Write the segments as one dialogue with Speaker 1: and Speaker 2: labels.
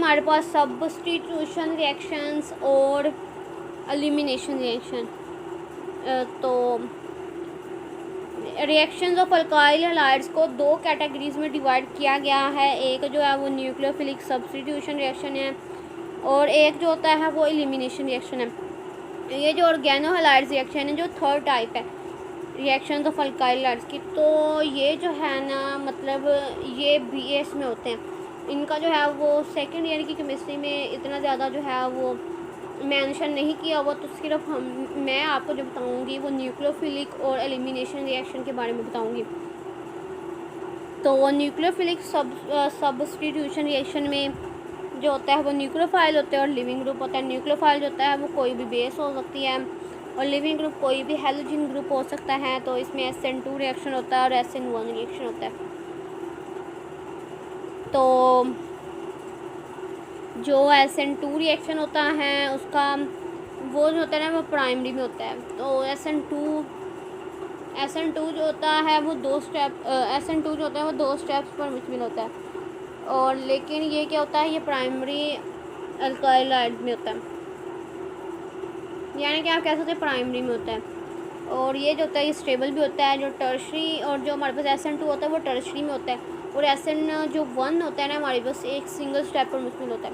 Speaker 1: हमारे पास substitution reactions और elimination reaction. तो रिएक्शंस ऑफ अल्काइल हैलाइड्स को दो कैटेगरीज में डिवाइड किया गया है। एक जो है वो न्यूक्लियोफिलिक सब्स्टिट्यूशन रिएक्शन है और एक जो होता है वो एलिमिनेशन रिएक्शन है। ये जो ऑर्गेनो हैलाइड्स रिएक्शन है जो थर्ड टाइप है रिएक्शंस ऑफ अल्काइल हैलाइड्स की, तो ये जो है ना मतलब ये बीएस में होते हैं। इनका जो है वो सेकेंड ईयर की केमिस्ट्री में इतना ज़्यादा जो है वो मेंशन नहीं किया हुआ, तो सिर्फ मैं आपको जो बताऊंगी वो न्यूक्लियोफिलिक और एलिमिनेशन रिएक्शन के बारे में बताऊंगी। तो न्यूक्लियोफिलिक सब्स्टिट्यूशन रिएक्शन में जो होता है वो न्यूक्लियोफाइल होते हैं और लिविंग ग्रुप होता है। न्यूक्लियोफाइल जो होता है वो कोई भी बेस हो सकती है और लिविंग ग्रुप कोई भी हैलोजन ग्रुप हो सकता है। तो इसमें SN2 रिएक्शन होता है और SN1 रिएक्शन होता है। तो जो SN2 रिएक्शन होता है उसका वो जो होता है ना वो प्राइमरी में होता है। तो SN2 जो होता है वो SN2 जो होता है वो 2 स्टेप्स पर मुश्तमिल होता है और लेकिन ये क्या होता है ये प्राइमरी अल्काइल हैलाइड में होता है, यानी कि आप कह सकते हैं प्राइमरी में होता है। और ये जो होता है ये स्टेबल भी होता है। जो टर्शरी और जो हमारे पास SN2 होता है वो टर्शरी में होता है और SN1 होता है ना हमारे पास एक सिंगल स्टेप पर मुश्तमिल होता है।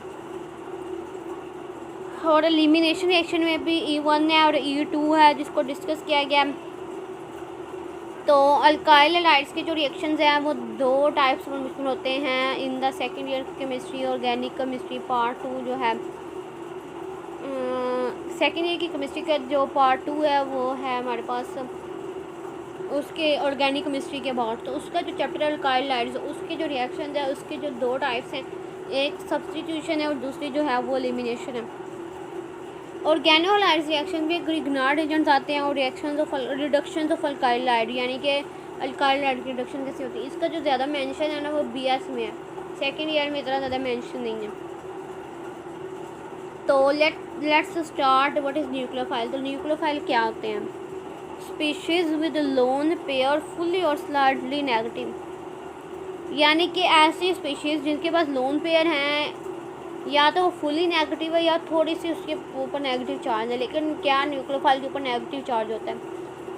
Speaker 1: और एलिमिनेशन रिएक्शन में भी E1 है और E2 है जिसको डिस्कस किया गया। तो अल्काइल हैलाइड्स के जो रिएक्शंस हैं वो 2 टाइप्स पर मुश्तमिल होते हैं in the second year chemistry. Organic chemistry part 2 जो है सेकेंड ईयर की केमिस्ट्री का जो पार्ट 2 है वो है हमारे पास उसके ऑर्गेनिक केमिस्ट्री के बाद। तो उसका जो चैप्टर अल्काइल हैलाइड्स उसके जो रिएक्शंस है उसके जो 2 टाइप्स हैं, एक सब्स्टिट्यूशन है और दूसरी जो है वो एलिमिनेशन है। ऑर्गेनो हैलाइड्स रिएक्शन में ग्रिग्नार्ड एजेंट्स आते हैं और रिडक्शन ऑफ अल्काइल हैलाइड, यानी कि अल्काइल हैलाइड की रिडक्शन कैसे होती है। इसका जो ज़्यादा मेंशन है ना वो BS में है, सेकेंड ईयर में इतना ज़्यादा मेंशन नहीं है। तो let's start what is nucleophile. तो न्यूक्लियोफाइल क्या होते हैं? Species with lone pair fully और स्लाइटली नेगेटिव, यानी कि ऐसी स्पीशीज़ जिनके पास लोन पेयर हैं या तो वो फुली नेगेटिव है या थोड़ी सी उसके ऊपर नेगेटिव चार्ज है। लेकिन क्या न्यूक्लियोफाइल के ऊपर नेगेटिव चार्ज होता है?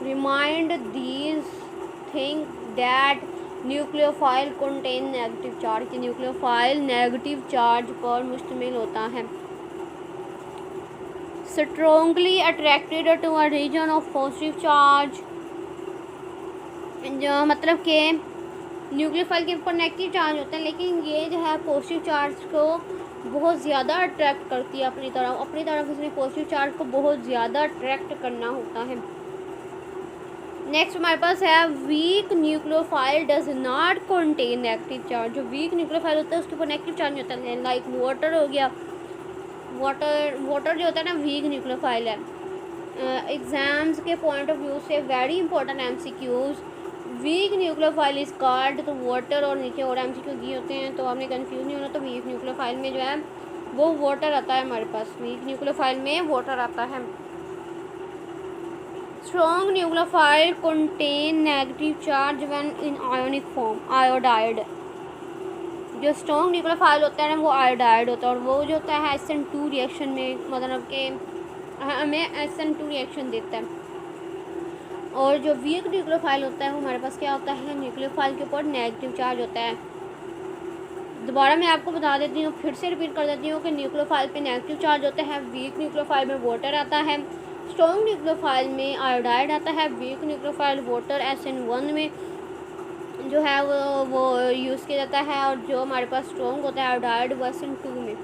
Speaker 1: Remind these thing that nucleophile contain negative charge, कि न्यूक्लियोफाइल नेगेटिव चार्ज पर मुश्तमिल होता है। Strongly attracted to a region of positive charge, जो मतलब कि न्यूक्लियोफाइल के ऊपर नेगेटिव चार्ज होता है लेकिन ये जो है पॉजिटिव चार्ज को बहुत ज़्यादा अट्रैक्ट करती है अपनी तरफ इसमें पॉजिटिव चार्ज को बहुत ज़्यादा अट्रैक्ट करना होता है। नेक्स्ट हमारे पास है weak nucleophile does not contain negative charge. जो वीक न्यूक्लियोफाइल होता है उसके ऊपर नेगेटिव चार्ज नहीं होता है, लाइक वाटर हो गया। वाटर जो होता है ना वीक न्यूक्लियोफाइल है। एग्ज़ाम्स के पॉइंट ऑफ व्यू से very important MCQs, weak nucleophile is called. तो वाटर और नीचे और MCQ दिए होते हैं तो आपने कंफ्यूज नहीं होना। तो वीक न्यूक्लियोफाइल में जो है वो वाटर आता है हमारे पास, वीक न्यूक्लियोफाइल में वाटर आता है। Strong nucleophile contain negative charge when in ionic form, iodide. जो स्ट्रॉन्ग न्यूक्लियोफाइल होता है ना वो आयोडाइड होता है और वो जो होता है SN2 रिएक्शन में मतलब कि हमें SN2 रिएक्शन देता है। और जो वीक न्यूक्लियोफाइल होता है वो हमारे पास क्या होता है, न्यूक्लियोफाइल के ऊपर नेगेटिव चार्ज होता है। दोबारा मैं आपको बता देती हूँ, फिर से रिपीट कर देती हूँ कि न्यूक्लियोफाइल पे नेगेटिव चार्ज होता है। वीक न्यूक्लियोफाइल में वाटर आता है, स्ट्रॉन्ग न्यूक्लियोफाइल में आयोडाइड आता है। वीक न्यूक्लियोफाइल वाटर SN1 में जो है वो यूज़ किया जाता है और जो हमारे पास स्ट्रॉन्ग होता है आयोडाइड वो SN2 में।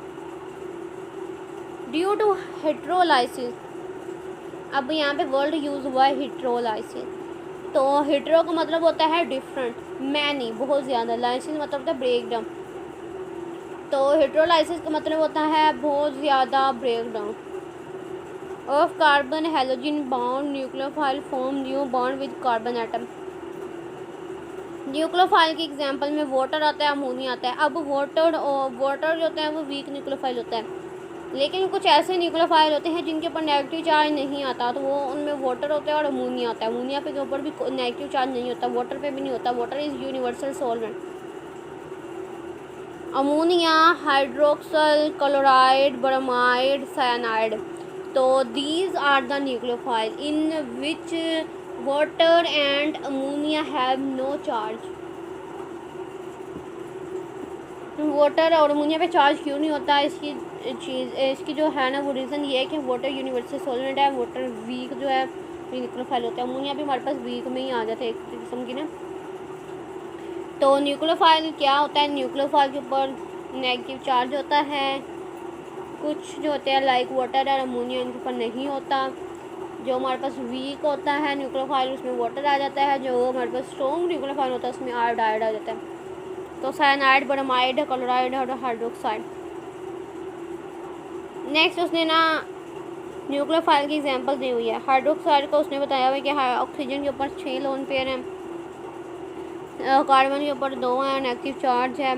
Speaker 1: ड्यू टू हेट्रोलाइसिस, अब यहाँ पे वर्ड यूज़ हुआ है हेट्रोलाइसिस। तो हेट्रो का मतलब होता है डिफरेंट, मैनी बहुत ज़्यादा, लाइसिस मतलब होता है ब्रेक डाउन। तो हेट्रोलाइसिस का मतलब होता है बहुत ज़्यादा break down of carbon halogen bond. Nucleophile form new bond with carbon atom. Nucleophile की एग्जांपल में वाटर आता है, अमोनिया आता है। अब वाटर जो होता है वो वीक न्यूक्लियोफाइल होता है, लेकिन कुछ ऐसे न्यूक्लियोफाइल होते हैं जिनके ऊपर नेगेटिव चार्ज नहीं आता, तो वो उनमें वाटर होता है और अमोनिया आता है। अमोनिया पे के ऊपर भी नेगेटिव चार्ज नहीं होता, वाटर पे भी नहीं होता। Water is universal solvent. Ammonia, hydroxyl chloride, bromide, cyanide. तो these are the nucleophile in which water and ammonia have no charge. Water और अमोनिया पे चार्ज क्यों नहीं होता? इसकी जो है ना वो रीज़न ये है कि वाटर यूनिवर्सल सॉल्वेंट है, वाटर वीक जो है न्यूक्लियोफाइल होता है, अमोनिया भी हमारे पास वीक में ही आ जाता है एक किस्म की ना। तो न्यूक्लियोफाइल क्या होता है? न्यूक्लियोफाइल के ऊपर नेगेटिव चार्ज होता है। कुछ जो होते हैं लाइक वाटर और अमोनिया इनके ऊपर नहीं होता। जो हमारे पास वीक होता है न्यूक्लियोफाइल उसमें वाटर आ जाता है, जो हमारे पास स्ट्रॉन्ग न्यूक्लियोफाइल होता है उसमें आयोडाइड आ जाता है। तो साइनाइड, ब्रोमाइड, क्लोराइड और हाइड्रोक्साइड। नेक्स्ट उसने ना न्यूक्लियोफाइल की एग्जांपल दी हुई है। हाइड्रोक्साइड को उसने बताया हुआ है कि ऑक्सीजन के ऊपर 6 लोन पेयर हैं, कार्बन के ऊपर 2 हैं, नेगेटिव चार्ज है।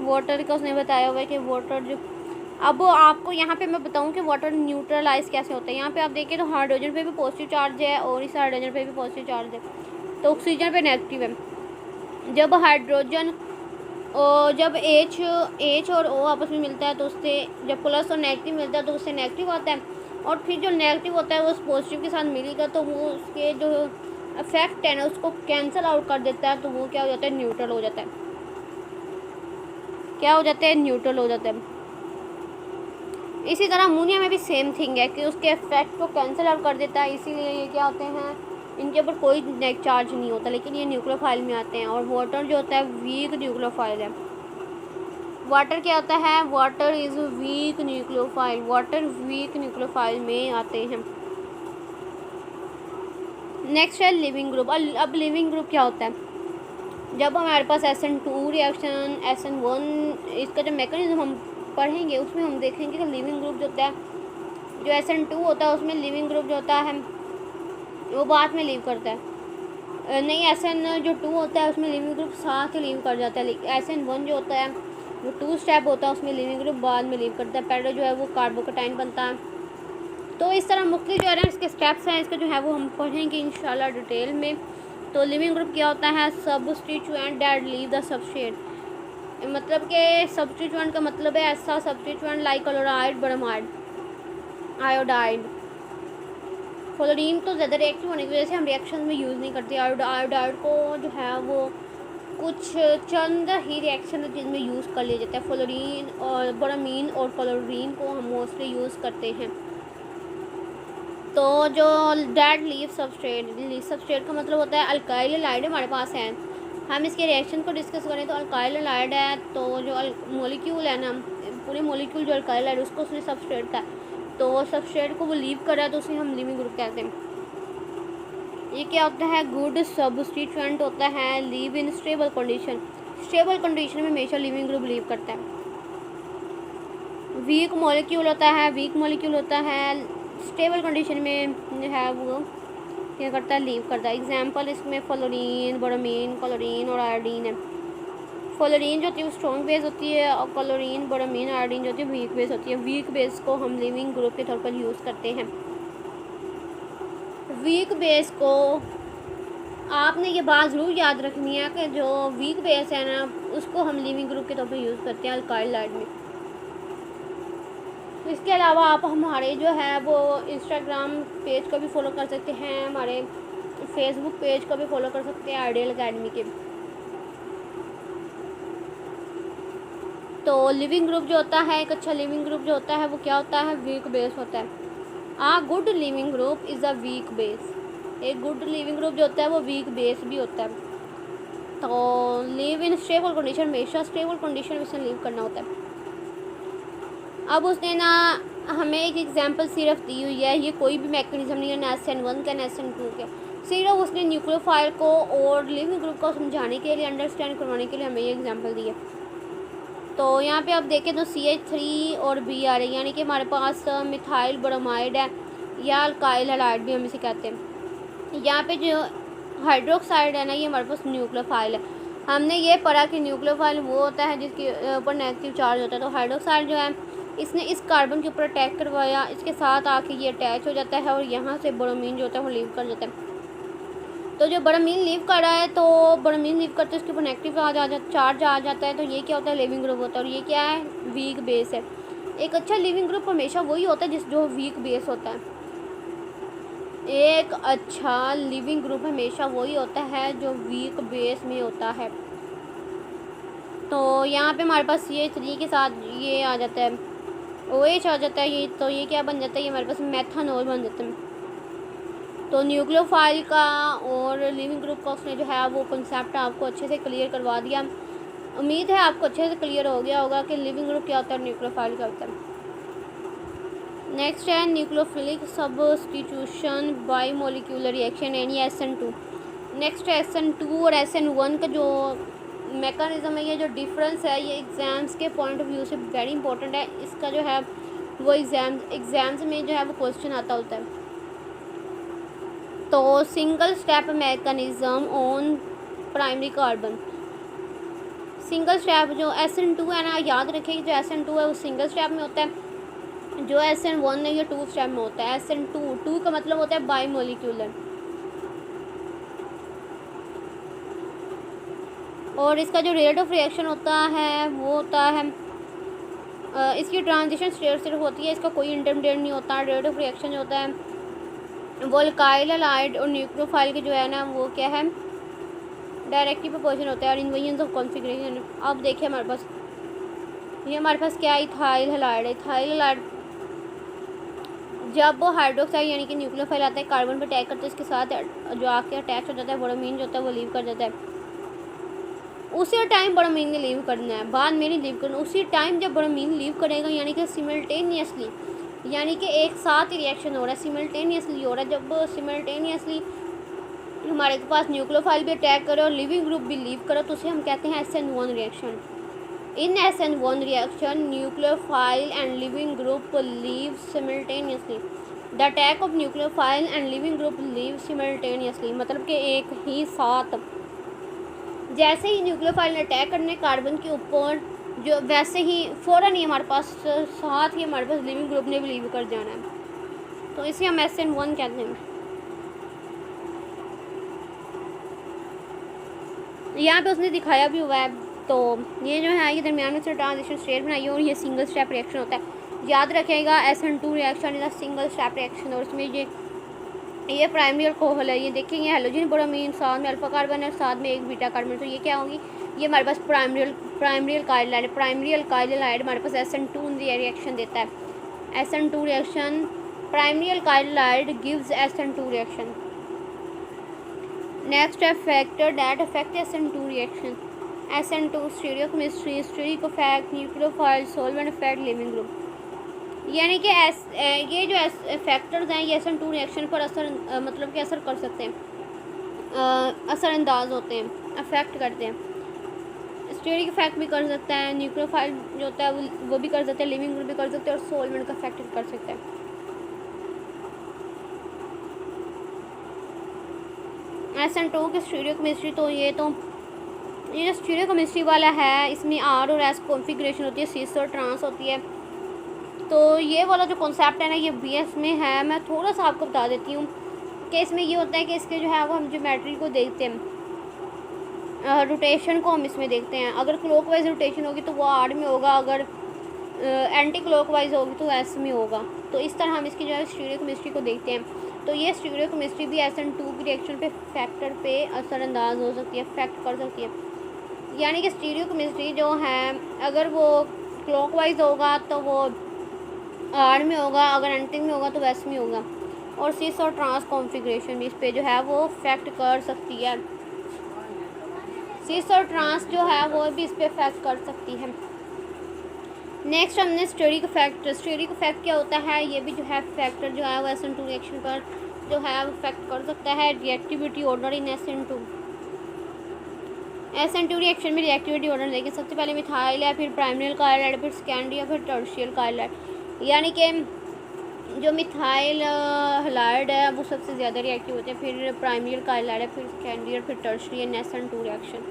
Speaker 1: वाटर का उसने बताया हुआ है कि वाटर जो, अब आपको यहाँ पे मैं बताऊँ कि वाटर न्यूट्रलाइज कैसे होता है। यहाँ पे आप देखिए तो हाइड्रोजन पे भी पॉजिटिव चार्ज है और इस हाइड्रोजन पे भी पॉजिटिव चार्ज है, तो ऑक्सीजन पे नेगेटिव है। जब हाइड्रोजन और जब एच और ओ आपस में मिलता है तो उससे जब प्लस और नेगेटिव मिलता है तो उससे नेगेटिव आता है, और फिर जो नेगेटिव होता है वो उस पॉजिटिव के साथ मिलेगा तो वो उसके जो इफेक्ट है ना उसको कैंसिल आउट कर देता है, तो वो क्या हो जाता है? न्यूट्रल हो जाता है। क्या हो जाता है? न्यूट्रल हो जाता है। इसी तरह अमोनिया में भी सेम थिंग है कि उसके इफेक्ट को कैंसिल आउट कर देता है, इसीलिए ये क्या होते हैं, इनके ऊपर कोई नेगेटिव चार्ज नहीं होता, लेकिन ये न्यूक्लियोफाइल में आते हैं। और वाटर जो होता है वीक न्यूक्लियोफाइल है। वाटर क्या होता है? Water is weak nucleophile, water weak nucleophile में आते हैं। नेक्स्ट है लिविंग ग्रुप। अब लिविंग ग्रुप क्या होता है? जब हमारे पास SN2 रिएक्शन, SN1 इसका जो मैकेनिज्म हम पढ़ेंगे उसमें हम देखेंगे कि लिविंग ग्रुप जो होता है, जो SN2 होता है उसमें लिविंग ग्रुप जो होता है वो बाद में लीव करता है। नहीं, SN जो 2 होता है उसमें लिविंग ग्रुप साथ ही लीव कर जाता है, लेकिन SN1 जो होता है वो 2 स्टेप होता है उसमें लिविंग ग्रुप बाद में लीव करता है, पहले जो है वो कार्बोकेटाइन बनता है। तो इस तरह मुख्तलिफ जो है ना इसके स्टेप्स हैं, इसके जो है वो हम पढ़ेंगे इंशाल्लाह डिटेल में। तो लिविंग ग्रुप क्या होता है? Substituent that leave the substrate, मतलब कि सबस्टिट्यूएंट का मतलब है ऐसा substituent like chloride, bromide, iodide. Fluorine तो ज़्यादा रिएक्टिव होने की वजह से हम रिएक्शन में यूज़ नहीं करते। आयोडाइड को जो है वो कुछ चंद ही रिएक्शन जिनमें यूज़ कर लिया जाता है। फ्लोरीन और ब्रोमीन और क्लोरीन को हम मोस्टली यूज़ करते हैं। तो जो डेड लीव सबस्ट्रेट का मतलब होता है अल्काइल हैलाइड हमारे पास है। हम इसके रिएक्शन को डिस्कस करें तो अल्काइल हैलाइड है, तो जो मॉलिक्यूल है ना पूरे मॉलिक्यूल जो अल्काइल हैलाइड उसको उसने सबस्ट्रेट का, तो सबस्ट्रेट को वो लीव कर रहा है तो उसे हम लिविंग ग्रुप कहते हैं। ये क्या होता है? गुड सबस्टिट्यूएंट होता है, leave in stable condition, stable condition में हमेशा लिविंग ग्रुप लीव करता है। वीक मॉलिक्यूल होता है स्टेबल कंडीशन में है वो क्या करता है? लीव करता है। एग्जाम्पल इसमें फ्लोरीन, ब्रोमीन, क्लोरीन और आयोडीन है। फ्लोरीन जो होती है वो स्ट्रॉन्ग बेस होती है और क्लोरीन, ब्रोमीन, आयोडीन जो होती है वीक बेस होती है। वीक बेस को हम लिविंग ग्रुप के तौर पर यूज़ करते हैं। वीक बेस को आपने ये बात ज़रूर याद रखनी है कि जो वीक बेस है ना उसको हम लिविंग ग्रुप के तौर पर यूज़ करते हैं अल्काइल हैलाइड में। इसके अलावा आप हमारे जो है वो इंस्टाग्राम पेज को भी फॉलो कर सकते हैं, हमारे फेसबुक पेज को भी फॉलो कर सकते हैं आइडियल एकेडमी के। तो लिविंग ग्रुप जो होता है, एक अच्छा लिविंग ग्रुप जो होता है वो क्या होता है? वीक बेस होता है। A good leaving group is a weak base, एक गुड लिविंग ग्रुप जो होता है वो वीक बेस भी होता है। तो लिव इन स्टेबल कंडीशन, हमेशा स्टेबल कंडीशन में से लिव करना होता है। अब उसने ना हमें एक एग्जांपल सिर्फ दी हुई है, ये कोई भी मैकेनिज्म नहीं है ना SN1 का ना SN2 के, सिर्फ उसने न्यूक्लियोफाइल को और लिविंग ग्रुप को समझाने के लिए, अंडरस्टैंड करवाने के लिए हमें ये एग्जांपल दी है। तो यहाँ पे आप देखें तो CH3 और B आ रही है, यानी कि हमारे पास मिथाइल ब्रोमाइड है या अल्काइल हैलाइड भी हम इसे कहते हैं। यहाँ पे जो हाइड्रोक्साइड है ना ये हमारे पास न्यूक्लियोफाइल है। हमने ये पढ़ा कि न्यूक्लियोफाइल वो होता है जिसके ऊपर नेगेटिव चार्ज होता है। तो हाइड्रोक्साइड जो है इसने इस कार्बन के ऊपर अटैक करवाया, इसके साथ आके ये अटैच हो जाता है और यहाँ से ब्रोमीन जो होता है वो लीव कर जाता है। तो जो ब्रोमीन लीव कर रहा है, तो ब्रोमीन लीव करते उसके ऊपर नेगेटिव चार्ज आ जाता है, तो ये क्या होता है, लिविंग ग्रुप होता है। और ये क्या है, वीक बेस है। एक अच्छा लिविंग ग्रुप हमेशा वही होता है जो वीक बेस होता है। एक अच्छा लिविंग ग्रुप हमेशा वही होता है जो वीक बेस में होता है। तो यहाँ पे हमारे पास ये 3 के साथ ये आ जाता है, OH आ जाता है ये, तो ये क्या बन जाता है, ये हमारे पास मेथनॉल बन जाता है। तो न्यूक्लियोफाइल का और लिविंग ग्रुप का उसने जो है वो कंसेप्ट आपको अच्छे से क्लियर करवा दिया। उम्मीद है आपको अच्छे से क्लियर हो गया होगा कि लिविंग ग्रुप क्या होता है, न्यूक्लियोफाइल क्या होता है। नेक्स्ट है nucleophilic substitution by molecular reaction यानी SN2। नेक्स्ट SN2 और SN1 का जो मैकेनिज्म है, ये जो डिफरेंस है, ये एग्ज़ाम्स के पॉइंट ऑफ व्यू से वेरी इंपॉर्टेंट है। इसका जो है वो एग्ज़ाम्स में जो है वो क्वेश्चन आता होता है। तो single step mechanism on primary carbon, single step जो SN2 है ना, याद रखिए जो SN2 है वो सिंगल स्टेप में होता है, जो SN1 है ये 2 स्टेप में होता है। SN2 का मतलब होता है बाई मोलिक्यूलर। और इसका जो रेट ऑफ रिएक्शन होता है वो होता है, इसकी ट्रांजिशन स्टेट सिर्फ होती है, इसका कोई इंटरमीडिएट नहीं होता। रेट ऑफ रिएक्शन जो होता है वो अल्काइल हैलाइड और न्यूक्लियोफाइल के जो है ना वो क्या है, डायरेक्टली प्रोपोर्शनल होता है और इन्वेरिएंस ऑफ कॉन्फिगरेशन। अब देखिए हमारे पास ये हमारे पास क्या है, इथाइल हैलाइड है। इथाइल हैलाइड जब वो हाइड्रोक्साइड यानी कि न्यूक्लियोफाइल आता है, कार्बन पर अटैक करते है, इसके साथ जो आके अटैच हो जाता है, ब्रोमीन जो होता है वो लीव कर जाता है। उसी टाइम ब्रोमीन ने लीव करना है, बाद में नहीं लीव करना। उसी टाइम जब ब्रोमीन लीव करेगा यानी कि सिमल्टेनियसली, यानी कि एक साथ ही रिएक्शन हो रहा है, सिमल्टेनियसली हो रहा है। जब सिमल्टेनियसली हमारे पास न्यूक्लियोफाइल भी अटैक करे और लिविंग ग्रुप भी लीव करे, तो उसे हम कहते हैं SN1 reaction. In SN1 reaction nucleophile and leaving group leave simultaneously. The attack of nucleophile and leaving group leave simultaneously, मतलब कि एक ही साथ, जैसे ही न्यूक्लियोफाइल ने अटैक करने कार्बन के ऊपर, जो वैसे ही फ़ौरन ही हमारे पास साथ ही हमारे पास लिविंग ग्रुप ने भी लीव कर जाना है, तो इसे हम SN1 कहते हैं। यहाँ पे उसने दिखाया भी हुआ है। तो ये जो है ये दरमियान में से ट्रांजिशन स्टेट बनाई है और ये सिंगल स्टेप रिएक्शन होता है। याद रखिएगा SN2 reaction is a single step reaction, और इसमें ये प्राइमरी अल्कोहल है। ये देखेंगे हेलोजन ब्रोमीन, साथ में अल्फा कार्बन है, साथ में एक बीटा कार्बन। तो ये क्या होगी, ये हमारे पास primary alkyl halide, primary alkyl halide हमारे पास SN2 रिएक्शन देता है। SN2 reaction, primary alkyl halide gives SN2 reaction. Next है factor that affect SN2 reaction. SN2 stereochemistry, steric effect, nucleophile, solvent effect, leaving group. यानी कि ये जो factors हैं ये SN2 रिएक्शन पर मतलब कि असर कर सकते हैं, असरअंदाज होते हैं, अफेक्ट करते हैं। स्टीरिक इफेक्ट भी कर सकता है, न्यूक्लियोफाइल जो होता है वो भी कर सकते हैं, लिविंग ग्रुप भी कर सकते हैं, और सॉल्वेंट का इफेक्ट कर सकते हैं। SN2 की स्टीरियोकेमिस्ट्री, तो ये जो स्टीरियोकेमिस्ट्री वाला है इसमें R और S कॉन्फ़िगरेशन होती है, सिस और ट्रांस होती है। तो ये वाला जो कॉन्सेप्ट है ना ये BS में है। मैं थोड़ा सा आपको बता देती हूँ कि इसमें ये होता है कि इसके जो है वो हम ज्योमेट्री को देखते हैं, रोटेशन को हम इसमें देखते हैं। अगर क्लॉकवाइज रोटेशन होगी तो वो R में होगा, अगर एंटी क्लॉकवाइज होगी तो S में होगा। तो इस तरह हम इसकी जो है स्टीरियोकेमिस्ट्री को देखते हैं। तो ये स्टीरियोकेमिस्ट्री भी SN2 की रिएक्शन पे फैक्टर पे असरअंदाज हो सकती है, अफेक्ट कर सकती है। यानी कि स्टीरियोकेमिस्ट्री जो है अगर वो क्लॉकवाइज होगा तो वो R में होगा, अगर एंटी में होगा तो S में होगा। और सिस और ट्रांस कॉन्फ़िगरेशन भी इस पर जो है वो अफेक्ट कर सकती है। सिस और ट्रांस जो है वो भी इस पर अफेक्ट कर सकती है। नेक्स्ट हमने स्टीरिक इफेक्ट। स्टीरिक इफेक्ट क्या होता है, ये भी जो है फैक्टर जो है वो SN2 रिएक्शन पर जो है वो इफेक्ट कर सकता है। Reactivity order in SN2 reaction में रिएक्टिविटी ऑर्डर देखिए, सबसे पहले मिथाइल है, फिर प्राइमरी अल्काइल हैलाइड, फिर सेकेंडरी है, फिर टर्शियल अल्काइल हैलाइड। यानी कि जो मिथाइल हैलाइड है वो सबसे ज़्यादा रिएक्टिव होते हैं, फिर प्राइमरी अल्काइल हैलाइड है, फिर सेकेंडरी और फिर टर्शियल इन SN2 रिएक्शन।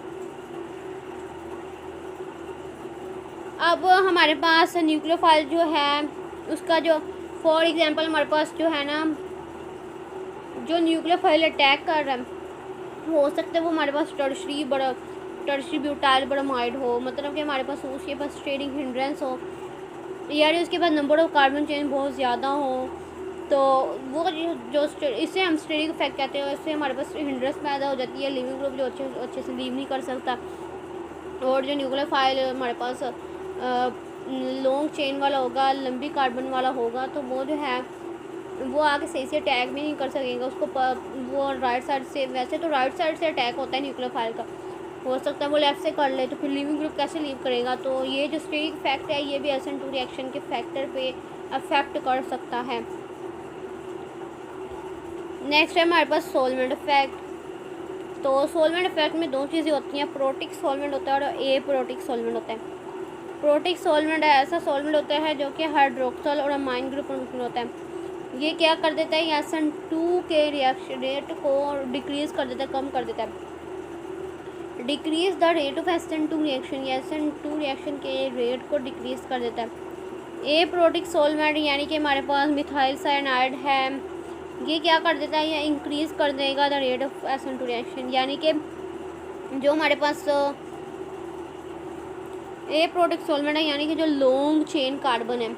Speaker 1: अब हमारे पास न्यूक्लियोफाइल जो है उसका जो फॉर एग्जांपल हमारे पास जो है ना जो न्यूक्लियोफाइल अटैक कर रहा है हो सकता है वो हमारे पास टर्शरी ब्यूटाइल ब्रोमाइड हो, मतलब कि हमारे पास उसके पास स्टेरिंग हिंड्रेंस हो, यानी उसके पास नंबर ऑफ कार्बन चेन बहुत ज़्यादा हो, तो वो जो इससे हम स्टेरिक इफेक्ट कहते हैं, इससे हमारे पास हिंड्रेंस पैदा हो जाती है, लिविंग ग्रुप जो अच्छे से लीव नहीं कर सकता। और जो न्यूक्लियोफाइल हमारे पास लॉन्ग चेन वाला होगा, लंबी कार्बन वाला होगा, तो वो जो है वो आगे सही से अटैक भी नहीं कर सकेगा उसको वो राइट साइड से, वैसे तो राइट साइड से अटैक होता है न्यूक्लियोफाइल का, हो सकता है वो लेफ़्ट से कर ले, तो फिर लिविंग ग्रुप कैसे लीव करेगा। तो ये जो स्टेरिक इफेक्ट है ये भी SN2 रिएक्शन के फैक्टर पे अफेक्ट कर सकता है। नेक्स्ट है हमारे पास सोलवेंट इफेक्ट। तो सोलवेंट इफेक्ट में दो चीज़ें होती हैं, प्रोटिक सोलवेंट होता है और एप्रोटिक सोलवेंट होता है। प्रोटिक सोलवेंट ऐसा सोलवेंट होता है जो कि हाइड्रोक्सल और अमाइन ग्रुप में होता है। ये क्या कर देता है, ये SN2 के रिएक्शन रेट को डिक्रीज़ कर देता है, कम कर देता है। Decrease the rate of SN2 reaction, या SN2 रिएक्शन के रेट को डिक्रीज़ कर देता है। एप्रोटिक सोलवेंट यानी कि हमारे पास मिथाइल साइनाइड है, ये क्या कर देता है, ये इंक्रीज़ कर देगा the rate of SN2 reaction, यानी कि जो हमारे पास एप्रोटिक सोलवेंट है यानी कि जो लॉन्ग चेन कार्बन है,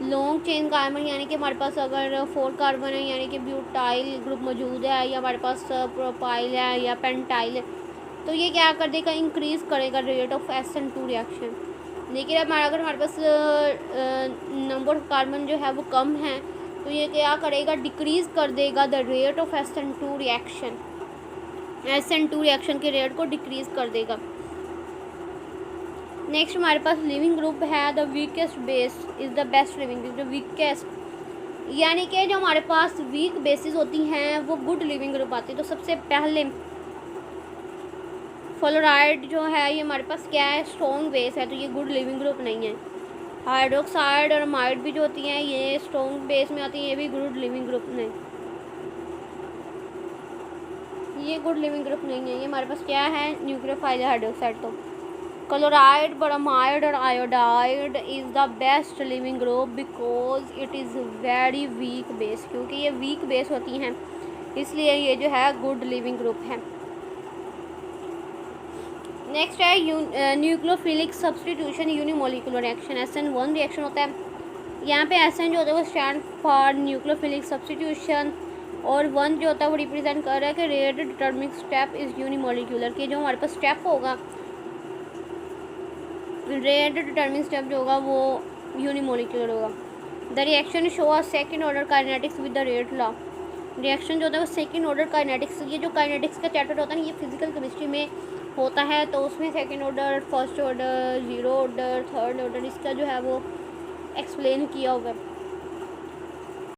Speaker 1: लॉन्ग चेन कार्बन यानी कि हमारे पास अगर 4 कार्बन है यानी कि ब्यूटाइल ग्रुप मौजूद है, या हमारे पास प्रोपाइल है या पेंटाइल है, तो ये क्या कर देगा, इंक्रीज़ करेगा रेट ऑफ SN2 रिएक्शन। लेकिन अगर हमारे पास नंबर ऑफ कार्बन जो है वो कम है, तो ये क्या करेगा, डिक्रीज़ कर देगा the rate of SN2 reaction, SN2 reaction के रेट को डिक्रीज़ कर देगा। नेक्स्ट हमारे पास लिविंग ग्रुप है the weakest base is the best leaving group. The weakest यानी कि जो हमारे पास वीक बेसिस होती हैं वो गुड लिविंग ग्रुप आती है। तो सबसे पहले फ्लोराइड जो है ये हमारे पास क्या है, स्ट्रॉन्ग बेस है, तो ये गुड लिविंग ग्रुप नहीं है। हाइड्रोक्साइड और अमाइड भी जो होती हैं ये स्ट्रॉन्ग बेस में आती हैं, ये भी गुड लिविंग ग्रुप नहीं, ये गुड लिविंग ग्रुप नहीं है। ये हमारे पास क्या है, न्यूक्लियोफाइल हाइड्रोक्साइड। तो क्लोराइड, ब्रोमाइड और iodide is the best leaving group because it is very weak base, क्योंकि ये वीक बेस होती हैं इसलिए ये जो है गुड लिविंग ग्रुप है। नेक्स्ट है nucleophilic substitution unimolecular reaction, SN1 reaction होता है। यहाँ पे SN जो होता है वो स्टैंड फॉर न्यूक्लियोफिलिक सब्सटीट्यूशन, और 1 जो होता है वो रिप्रेजेंट कर रहा है कि rate determining step is unimolecular, कि जो हमारे पास स्टेप होगा, रेट डिटर्मिनिंग स्टेप जो होगा वो यूनिमोलिकुलर होगा। The reaction show a second order kinetics with the rate law. Reaction जो होता है वो सेकंड ऑर्डर काइनेटिक्स, ये जो काइनेटिक्स का चैप्टर होता है ना ये फिजिकल केमिस्ट्री में होता है, तो उसमें second order, first order, zero order, third order इसका जो है वो एक्सप्लेन किया हुआ है।